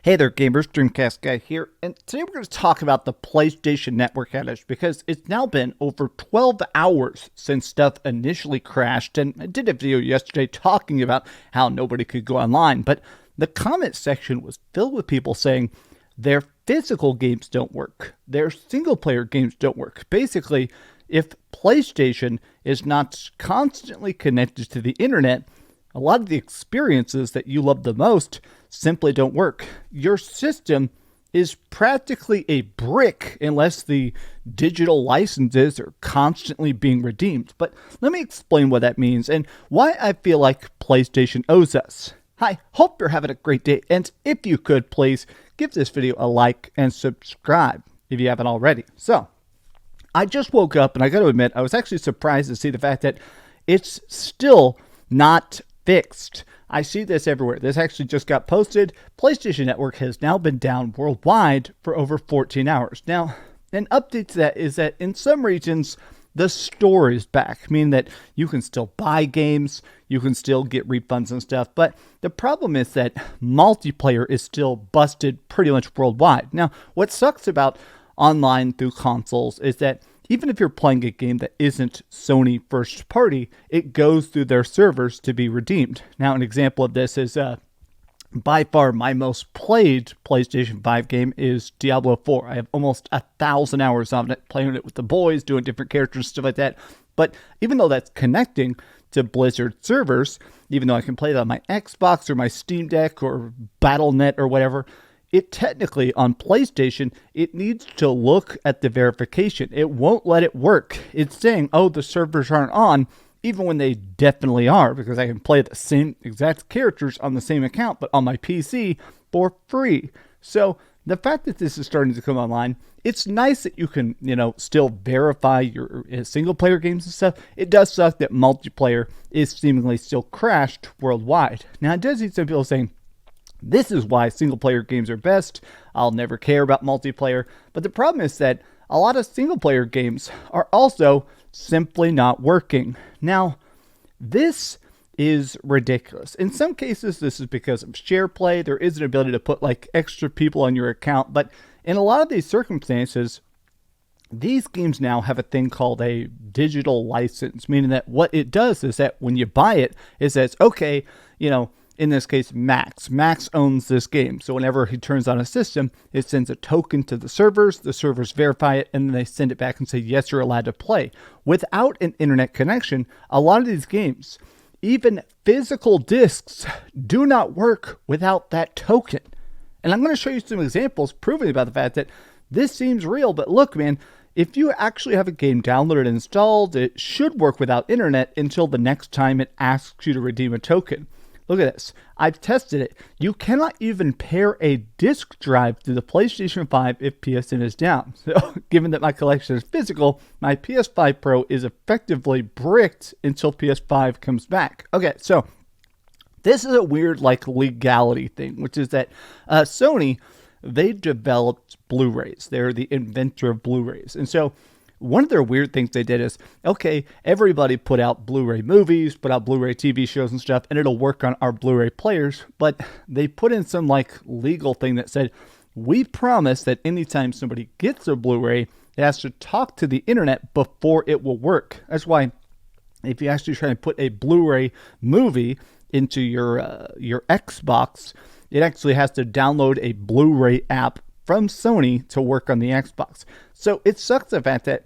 Hey there gamers, DreamcastGuy here, and today we're going to talk about the PlayStation Network outage because it's now been over 12 hours since stuff initially crashed, and I did a video yesterday talking about how nobody could go online, but the comment section was filled with people saying their physical games don't work, their single-player games don't work. Basically, if PlayStation is not constantly connected to the internet, a lot of the experiences that you love the most simply don't work. Your system is practically a brick unless the digital licenses are constantly being redeemed. But let me explain what that means and why I feel like PlayStation owes us. Hi, hope you're having a great day, and if you could, please give this video a like and subscribe if you haven't already. So, I just woke up, and I got to admit, I was actually surprised to see the fact that it's still not fixed. I see this everywhere. This actually just got posted. PlayStation Network has now been down worldwide for over 14 hours. Now, an update to that is that in some regions, the store is back, meaning that you can still buy games, you can still get refunds and stuff, but the problem is that multiplayer is still busted pretty much worldwide. Now, what sucks about online through consoles is that even if you're playing a game that isn't Sony first party, it goes through their servers to be redeemed. Now, an example of this is by far my most played PlayStation 5 game is Diablo 4. I have almost 1,000 hours on it, playing it with the boys, doing different characters, stuff like that. But even though that's connecting to Blizzard servers, even though I can play it on my Xbox or my Steam Deck or Battle.net or whatever, it technically, on PlayStation, it needs to look at the verification. It won't let it work. It's saying, oh, the servers aren't on, even when they definitely are, because I can play the same exact characters on the same account, but on my PC for free. So the fact that this is starting to come online, it's nice that you can, still verify your single-player games and stuff. It does suck that multiplayer is seemingly still crashed worldwide. Now, it does see some people saying, this is why single-player games are best. I'll never care about multiplayer. But the problem is that a lot of single-player games are also simply not working. Now, this is ridiculous. In some cases, this is because of share play. There is an ability to put extra people on your account. But in a lot of these circumstances, these games now have a thing called a digital license, meaning that what it does is that when you buy it, it says, okay, in this case, Max. Max owns this game. So whenever he turns on a system, it sends a token to the servers verify it, and then they send it back and say, yes, you're allowed to play. Without an internet connection, a lot of these games, even physical discs, do not work without that token. And I'm going to show you some examples proving about the fact that this seems real, but look, man, if you actually have a game downloaded and installed, it should work without internet until the next time it asks you to redeem a token. Look at this. I've tested it. You cannot even pair a disk drive to the PlayStation 5 if PSN is down. So, given that my collection is physical, my PS5 Pro is effectively bricked until PS5 comes back. Okay, so this is a weird legality thing, which is that Sony, they developed Blu-rays. They're the inventor of Blu-rays. And so one of their weird things they did is, okay, everybody put out Blu-ray movies, put out Blu-ray TV shows and stuff, and it'll work on our Blu-ray players. But they put in some legal thing that said, we promise that anytime somebody gets a Blu-ray, it has to talk to the internet before it will work. That's why if you actually try to put a Blu-ray movie into your Xbox, it actually has to download a Blu-ray app from Sony to work on the Xbox. So it sucks the fact that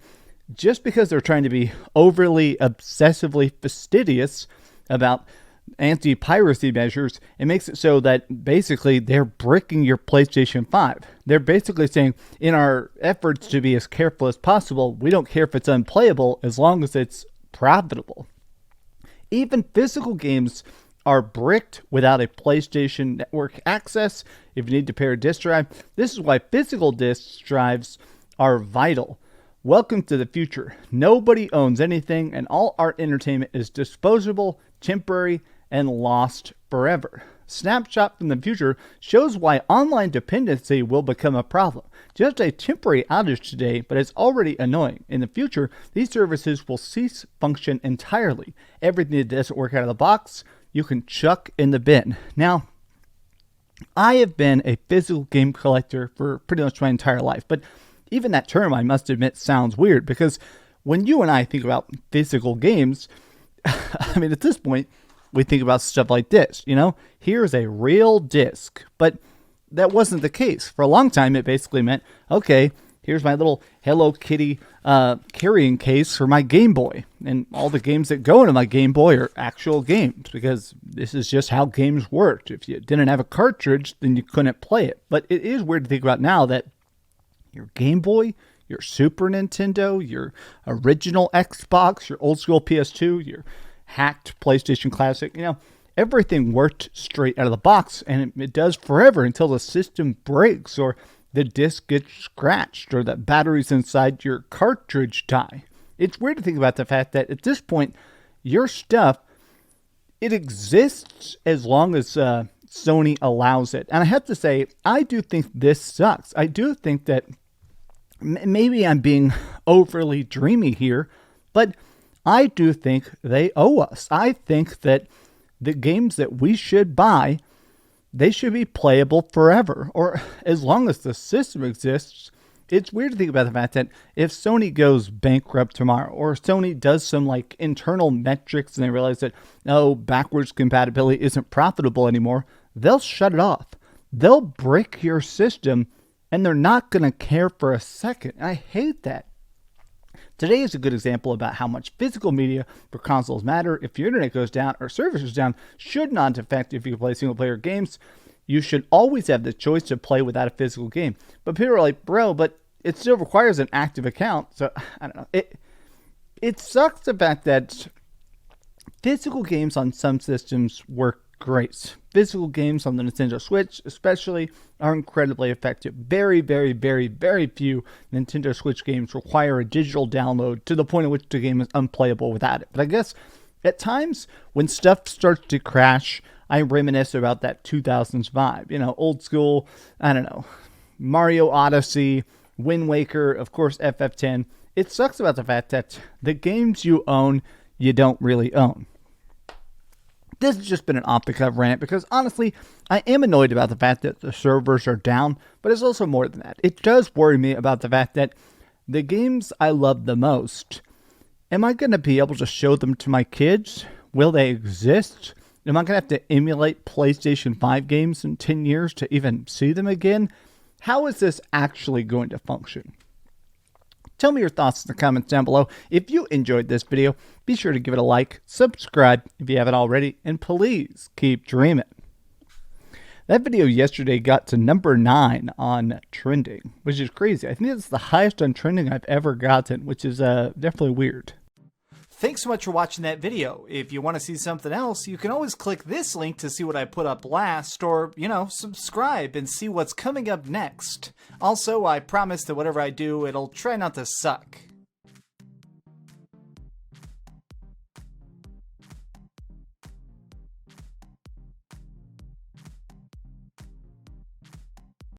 just because they're trying to be overly obsessively fastidious about anti-piracy measures, it makes it so that basically they're bricking your PlayStation 5. They're basically saying, in our efforts to be as careful as possible, we don't care if it's unplayable as long as it's profitable. Even physical games are bricked without a PlayStation Network access. If you need to pair a disk drive, this is why physical disk drives are vital. Welcome to the future. Nobody owns anything, and all art entertainment is disposable, temporary, and lost forever. Snapshot from the future shows why online dependency will become a problem. Just a temporary outage today, but it's already annoying. In the future, these services will cease function entirely. Everything that doesn't work out of the box, you can chuck in the bin. Now, I have been a physical game collector for pretty much my entire life, but even that term, I must admit, sounds weird because when you and I think about physical games, I mean, at this point, we think about stuff like this, here's a real disc, but that wasn't the case. For a long time, it basically meant, okay, here's my little Hello Kitty carrying case for my Game Boy. And all the games that go into my Game Boy are actual games because this is just how games worked. If you didn't have a cartridge, then you couldn't play it. But it is weird to think about now that your Game Boy, your Super Nintendo, your original Xbox, your old school PS2, your hacked PlayStation Classic, everything worked straight out of the box, and it does forever until the system breaks or the disc gets scratched or the batteries inside your cartridge die. It's weird to think about the fact that at this point, your stuff, it exists as long as Sony allows it. And I have to say, I do think this sucks. I do think that maybe I'm being overly dreamy here, but I do think they owe us. I think that the games that we should buy, they should be playable forever, or as long as the system exists. It's weird to think about the fact that if Sony goes bankrupt tomorrow, or Sony does some internal metrics and they realize that, no, backwards compatibility isn't profitable anymore, they'll shut it off. They'll break your system and they're not going to care for a second. I hate that. Today is a good example about how much physical media for consoles matter. If your internet goes down or service is down, should not affect if you play single-player games. You should always have the choice to play without a physical game. But people are like, bro, but it still requires an active account. So, I don't know. It sucks the fact that physical games on some systems work great. Physical games on the Nintendo Switch especially are incredibly effective. Very, very, very, very few Nintendo Switch games require a digital download to the point at which the game is unplayable without it. But I guess at times when stuff starts to crash, I reminisce about that 2000s vibe. Old school, I don't know, Mario Odyssey, Wind Waker, of course, FF10. It sucks about the fact that the games you own, you don't really own. This has just been an off-the-cuff rant because, honestly, I am annoyed about the fact that the servers are down, but it's also more than that. It does worry me about the fact that the games I love the most, am I going to be able to show them to my kids? Will they exist? Am I going to have to emulate PlayStation 5 games in 10 years to even see them again? How is this actually going to function? Tell me your thoughts in the comments down below. If you enjoyed this video, be sure to give it a like, subscribe if you haven't already, and please keep dreaming. That video yesterday got to number 9 on trending, which is crazy. I think it's the highest on trending I've ever gotten, which is definitely weird. Thanks so much for watching that video. If you want to see something else, you can always click this link to see what I put up last, or, subscribe and see what's coming up next. Also, I promise that whatever I do, it'll try not to suck.